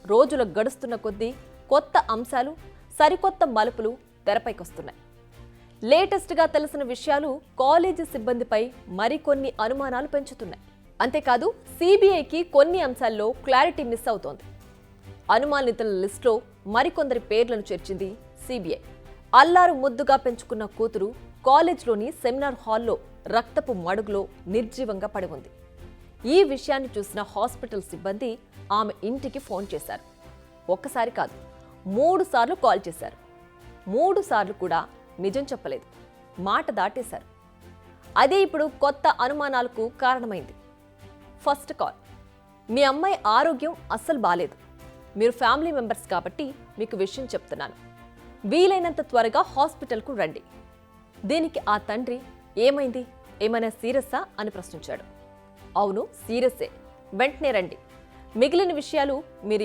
రోజులు గడుస్తున్న కొద్దీ కొత్త అంశాలు, సరికొత్త మలుపులు తెరపైకొస్తున్నాయి. లేటెస్ట్గా తెలిసిన విషయాలు కాలేజీ సిబ్బందిపై మరికొన్ని అనుమానాలు పెంచుతున్నాయి. అంతేకాదు సిబిఐకి కొన్ని అంశాల్లో క్లారిటీ మిస్ అవుతోంది. అనుమానితుల లిస్టులో మరికొందరి పేర్లను చేర్చింది సిబిఐ. అల్లారు ముద్దుగా పెంచుకున్న కూతురు కాలేజ్లోని సెమినార్ హాల్లో రక్తపు మడుగులో నిర్జీవంగా పడి ఉంది. ఈ విషయాన్ని చూసిన హాస్పిటల్ సిబ్బంది ఆమె ఇంటికి ఫోన్ చేశారు. ఒక్కసారి కాదు, 3 సార్లు కాల్ చేశారు. 3 సార్లు కూడా నిజం చెప్పలేదు, మాట దాటేశారు. అదే ఇప్పుడు కొత్త అనుమానాలకు కారణమైంది. ఫస్ట్ కాల్: మీ అమ్మాయి ఆరోగ్యం అస్సలు బాలేదు. మీరు ఫ్యామిలీ మెంబర్స్ కాబట్టి మీకు విషయం చెప్తున్నాను. వీలైనంత త్వరగా హాస్పిటల్కు రండి. దీనికి ఆ తండ్రి ఏమైంది, ఏమైనా సీరియస్సా అని ప్రశ్నించాడు. అవును, సీరియస్సే, వెంటనే రండి. మిగిలిన విషయాలు మీరు